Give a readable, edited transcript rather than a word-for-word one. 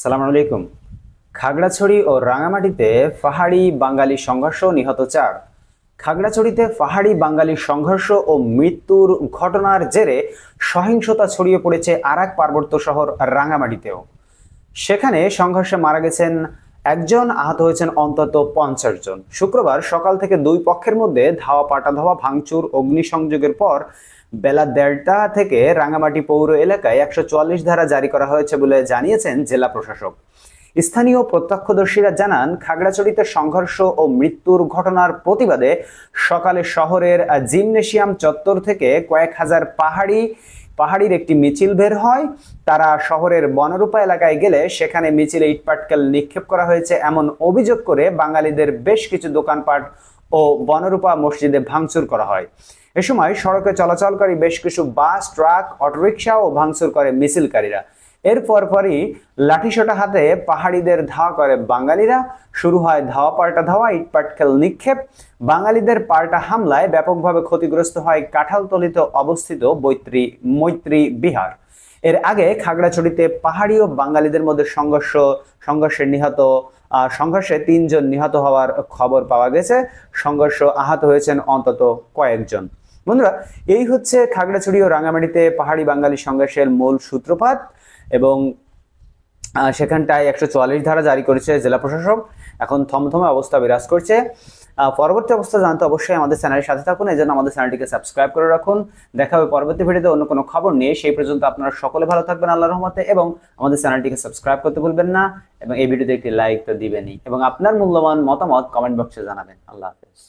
সালাম আলাইকুম। খাগড়াছড়ি ও রাঙামাটিতে পাহাড়ি বাঙালি সংঘর্ষ, নিহত 4। খাগড়াছড়িতে পাহাড়ি বাঙালি সংঘর্ষ ও মৃত্যুর ঘটনার জেরে সহিংসতা ছড়িয়ে পড়েছে আরাক পার্বত্য শহর রাঙামাটিতেও। সেখানে সংঘর্ষে মারা গেছেন একজন, আহত হয়েছেন অন্তত 50 জন। শুক্রবার সকাল থেকে দুই পক্ষের মধ্যে ধাওয়া পাল্টাধাওয়া, ভাঙচুর, অগ্নিসংযোগের পর বেলা 1:30টা থেকে রাঙামাটি পৌর এলাকায় 144 ধারা জারি করা হয়েছে বলে জানিয়েছেন জেলা প্রশাসক। স্থানীয় প্রত্যক্ষদর্শীরা জানান, খাগড়াছড়িতে সংঘর্ষ ও মৃত্যুর ঘটনার প্রতিবাদে সকালে শহরের জিমনেশিয়াম চত্বর থেকে কয়েক হাজার পাহাড়ির একটি মিছিল বের হয়। তারা শহরের বনরূপা এলাকায় গেলে সেখানে মিছিলে ইটপাটকেল নিক্ষেপ করা হয়েছে এমন অভিযোগ করে বাঙালিদের বেশ কিছু দোকানপাট ও বনরূপা মসজিদে ভাঙচুর করা হয়। এ সময় সড়কে চলাচলকারী বেশ কিছু বাস, ট্রাক, অটোরিকশাও ভাঙচুর করে মিছিলকারীরা। এর পরপরই লাঠিসোঁটা হাতে পাহাড়িদের ধাওয়া করে বাঙালিরা। শুরু হয় ধাওয়া পাল্টা ধাওয়া, ইটপাটকেল নিক্ষেপ। বাঙালিদের পাল্টা হামলায় ব্যাপকভাবে ক্ষতিগ্রস্ত হয় কাঁঠালতলীতে অবস্থিত মৈত্রী বিহার। এর আগে খাগড়াছড়িতে পাহাড়ি ও বাঙালিদের মধ্যে সংঘর্ষে 3 জন নিহত হওয়ার খবর পাওয়া গেছে। আহত হয়েছেন অন্তত কয়েকজন। বন্ধুরা, এই হচ্ছে খাগড়াছড়ি ও রাঙামাটিতে পাহাড়ি বাঙালি সংঘর্ষের মূল সূত্রপাত, এবং সেখানটায় 144 ধারা জারি করেছে জেলা প্রশাসক। এখন থমথমে অবস্থা বিরাজ করছে। পরবর্তী অবস্থা জানতে অবশ্যই আমাদের চ্যানেলের সাথে থাকুন। এই জন্য আমাদের চ্যানেলটিকে সাবস্ক্রাইব করে রাখুন। দেখা হবে পরবর্তী ভিডিওতে অন্য কোনো খবর নিয়ে। সেই পর্যন্ত আপনারা সকলে ভালো থাকবেন আল্লাহর রহমতে, এবং আমাদের চ্যানেলটিকে সাবস্ক্রাইব করতে ভুলবেন না, এবং এই ভিডিওতে একটি লাইক তো দিবেনই, এবং আপনার মূল্যবান মতামত কমেন্ট বক্সে জানাবেন। আল্লাহ হাফেজ।